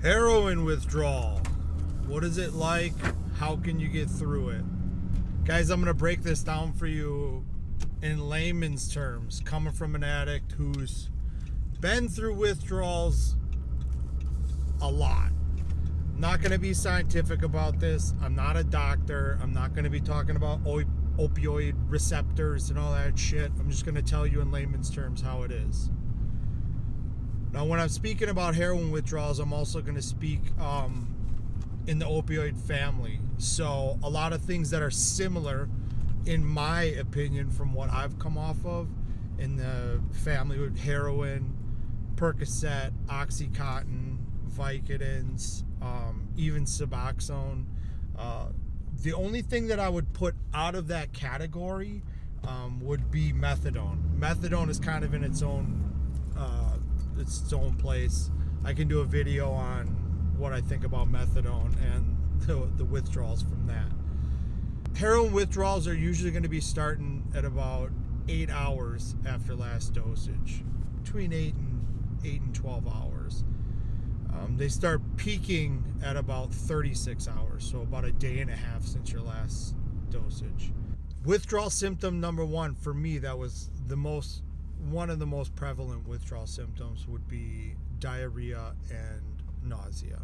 Heroin withdrawal. What is it like? How can you get through it? Guys, I'm going to break this down for you in layman's terms, coming from an addict who's been through withdrawals a lot. I'm not going to be scientific about this. I'm not a doctor. I'm not going to be talking about opioid receptors and all that shit. I'm just going to tell you in layman's terms how it is. Now, when I'm speaking about heroin withdrawals, I'm also going to speak in the opioid family. So a lot of things that are similar, in my opinion, from what I've come off of in the family with heroin, Percocet, Oxycontin, Vicodins, even Suboxone. The only thing that I would put out of that category would be methadone. Methadone is kind of in its own place. I can do a video on what I think about methadone and the withdrawals from that. Heroin withdrawals are usually going to be starting at about 8 hours after last dosage, between 8 and 12 hours. They start peaking at about 36 hours, so about a day and a half since your last dosage. Withdrawal symptom number one for me, that was one of the most prevalent withdrawal symptoms, would be diarrhea and nausea.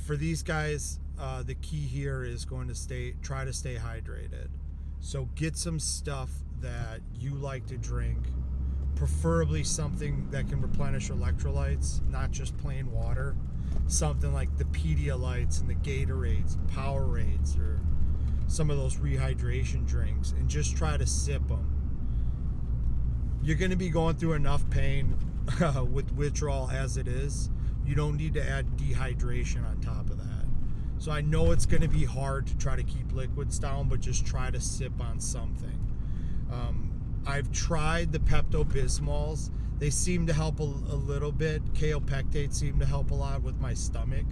For these guys, the key here is going to try to stay hydrated. So get some stuff that you like to drink, preferably something that can replenish electrolytes, not just plain water. Something like the Pedialytes and the Gatorades, Powerades, or some of those rehydration drinks, and just try to sip them. You're going to be going through enough pain with withdrawal as it is. You don't need to add dehydration on top of that. So I know it's going to be hard to try to keep liquids down, but just try to sip on something. I've tried the Pepto-Bismols. They seem to help a little bit. Kaopectate seemed to help a lot with my stomach.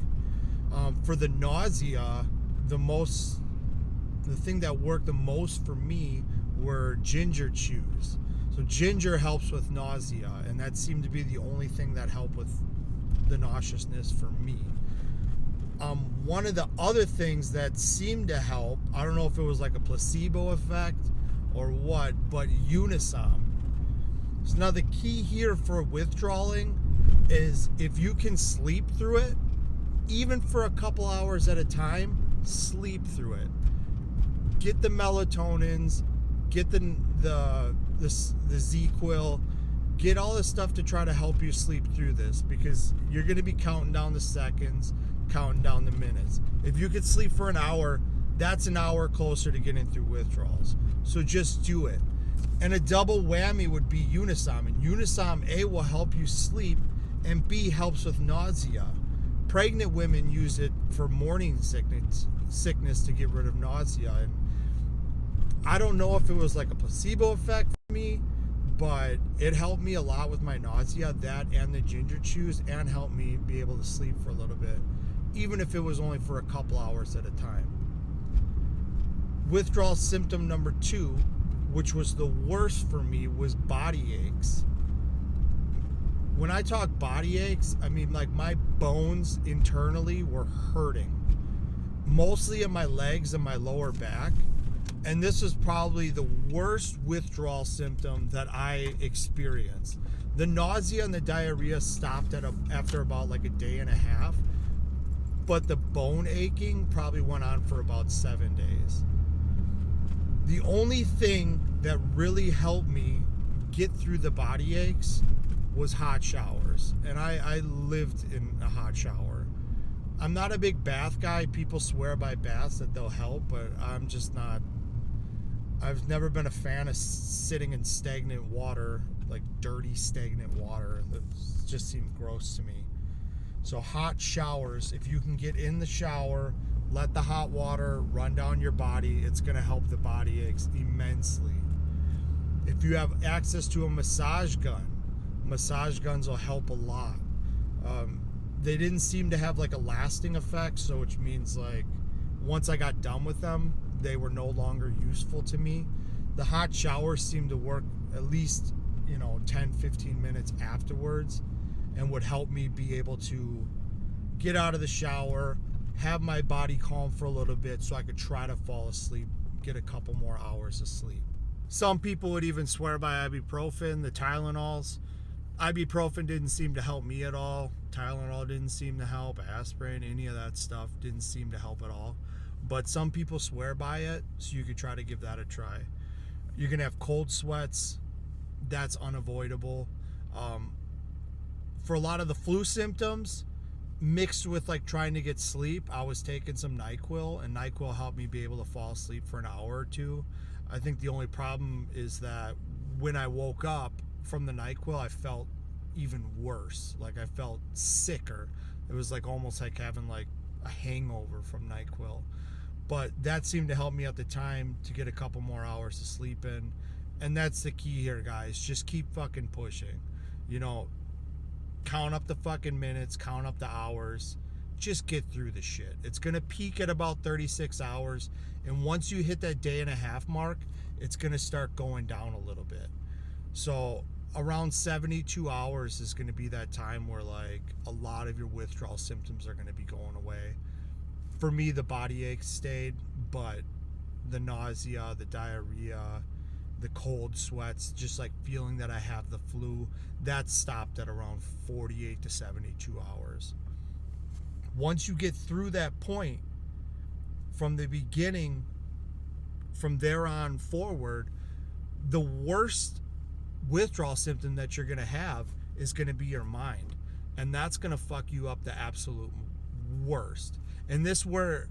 For the nausea, the thing that worked the most for me were ginger chews. So ginger helps with nausea, and that seemed to be the only thing that helped with the nauseousness for me. One of the other things that seemed to help, I don't know if it was like a placebo effect or what, but Unisom. So now the key here for withdrawing is if you can sleep through it, even for a couple hours at a time, sleep through it. Get the melatonins, get the Z-Quil, get all this stuff to try to help you sleep through this, because you're going to be counting down the seconds, counting down the minutes. If you could sleep for an hour, that's an hour closer to getting through withdrawals. So just do it. And a double whammy would be Unisom. And Unisom, A, will help you sleep, and B, helps with nausea. Pregnant women use it for morning sickness to get rid of nausea. And I don't know if it was like a placebo effect for me, but it helped me a lot with my nausea, that and the ginger chews, and helped me be able to sleep for a little bit, even if it was only for a couple hours at a time. Withdrawal symptom number 2, which was the worst for me, was body aches. When I talk body aches, I mean like my bones internally were hurting, mostly in my legs and my lower back. And this is probably the worst withdrawal symptom that I experienced. The nausea and the diarrhea stopped after about like a day and a half, but the bone aching probably went on for about 7 days. The only thing that really helped me get through the body aches was hot showers. And I lived in a hot shower. I'm not a big bath guy. People swear by baths that they'll help, but I'm just not. I've never been a fan of sitting in stagnant water, like dirty stagnant water. That just seemed gross to me. So hot showers, if you can get in the shower, let the hot water run down your body, it's going to help the body aches immensely. If you have access to a massage guns will help a lot. They didn't seem to have like a lasting effect, so which means like once I got done with them, they were no longer useful to me. The hot shower seemed to work at least 10-15 minutes afterwards, and would help me be able to get out of the shower, have my body calm for a little bit so I could try to fall asleep, get a couple more hours of sleep. Some people would even swear by ibuprofen, the Tylenols. Ibuprofen didn't seem to help me at all. Tylenol didn't seem to help. Aspirin, any of that stuff didn't seem to help at all. But some people swear by it, so you could try to give that a try. You're going to have cold sweats. That's unavoidable. For a lot of the flu symptoms, mixed with like trying to get sleep, I was taking some NyQuil, and NyQuil helped me be able to fall asleep for an hour or two. I think the only problem is that when I woke up from the NyQuil, I felt even worse. Like I felt sicker. It was like almost like having like a hangover from NyQuil. But that seemed to help me at the time to get a couple more hours of sleep in. And that's the key here, guys. Just keep fucking pushing. You know, count up the fucking minutes, count up the hours. Just get through the shit. It's going to peak at about 36 hours. And once you hit that day and a half mark, it's going to start going down a little bit. So around 72 hours is going to be that time where like a lot of your withdrawal symptoms are going to be going away. For me, the body aches stayed, but the nausea, the diarrhea, the cold sweats, just like feeling that I have the flu, that stopped at around 48 to 72 hours. Once you get through that point, from the beginning, from there on forward, the worst withdrawal symptom that you're going to have is going to be your mind. And that's going to fuck you up the absolute worst. And this where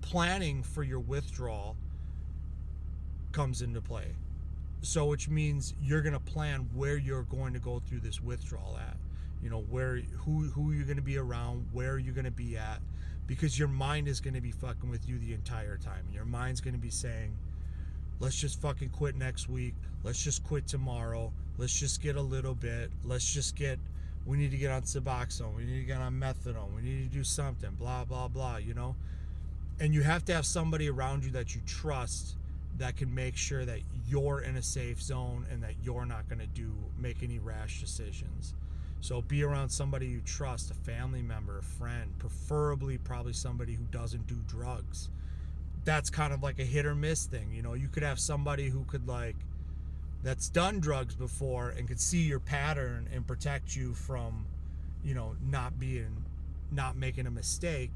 planning for your withdrawal comes into play. So which means you're going to plan where you're going to go through this withdrawal at. You know, who you're going to be around, where you're going to be at, because your mind is going to be fucking with you the entire time. Your mind's going to be saying, let's just fucking quit next week. Let's just quit tomorrow. Let's just get a little bit. We need to get on Suboxone. We need to get on methadone. We need to do something, blah, blah, blah, you know? And you have to have somebody around you that you trust that can make sure that you're in a safe zone and that you're not going to make any rash decisions. So be around somebody you trust, a family member, a friend, preferably probably somebody who doesn't do drugs. That's kind of like a hit or miss thing. You know, you could have somebody who could that's done drugs before and could see your pattern and protect you from, you know, not making a mistake.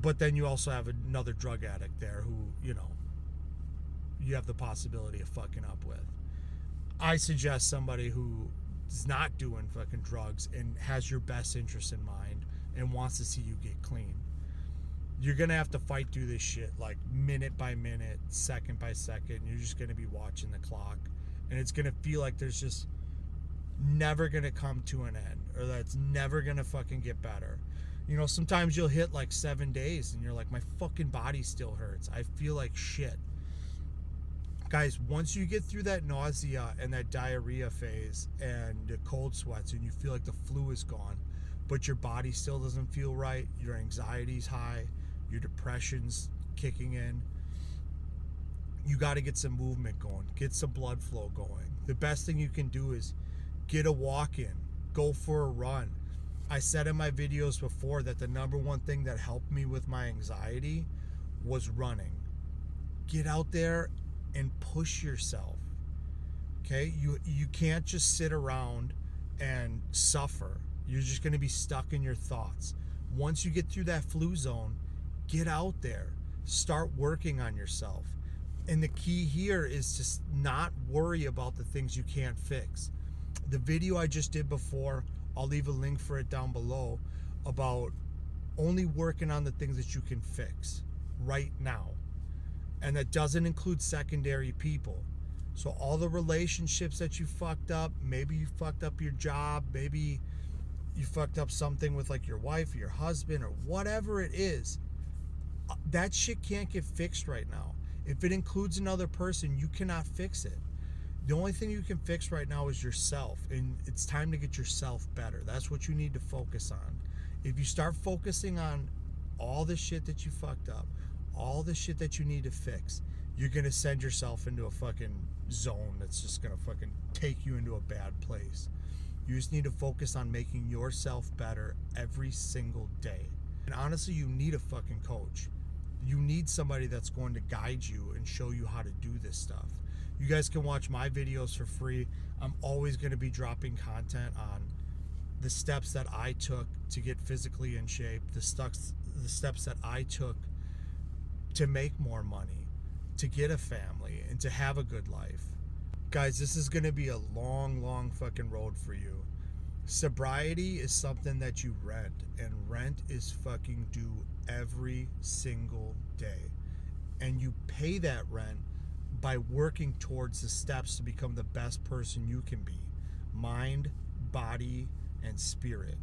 But then you also have another drug addict there who, you know, you have the possibility of fucking up with. I suggest somebody who is not doing fucking drugs and has your best interest in mind and wants to see you get clean. You're going to have to fight through this shit like minute by minute, second by second. You're just going to be watching the clock. And it's going to feel like there's just never going to come to an end, or that it's never going to fucking get better. You know, sometimes you'll hit like 7 days and you're like, my fucking body still hurts. I feel like shit. Guys, once you get through that nausea and that diarrhea phase and the cold sweats and you feel like the flu is gone, but your body still doesn't feel right, your anxiety's high, your depression's kicking in, you got to get some movement going, get some blood flow going. The best thing you can do is get a walk in, go for a run. I said in my videos before that the number one thing that helped me with my anxiety was running. Get out there and push yourself. Okay? You can't just sit around and suffer. You're just going to be stuck in your thoughts. Once you get through that flu zone, get out there. Start working on yourself. And the key here is to not worry about the things you can't fix. The video I just did before, I'll leave a link for it down below, about only working on the things that you can fix right now. And that doesn't include secondary people. So all the relationships that you fucked up, maybe you fucked up your job, maybe you fucked up something with like your wife or your husband or whatever it is, that shit can't get fixed right now. If it includes another person, you cannot fix it. The only thing you can fix right now is yourself, and it's time to get yourself better. That's what you need to focus on. If you start focusing on all the shit that you fucked up, all the shit that you need to fix, you're going to send yourself into a fucking zone that's just going to fucking take you into a bad place. You just need to focus on making yourself better every single day. And honestly, you need a fucking coach. You need somebody that's going to guide you and show you how to do this stuff. You guys can watch my videos for free. I'm always going to be dropping content on the steps that I took to get physically in shape, the steps that I took to make more money, to get a family, and to have a good life. Guys, this is going to be a long, long fucking road for you. Sobriety is something that you rent, and rent is fucking due every single day. And you pay that rent by working towards the steps to become the best person you can be. Mind, body, and spirit.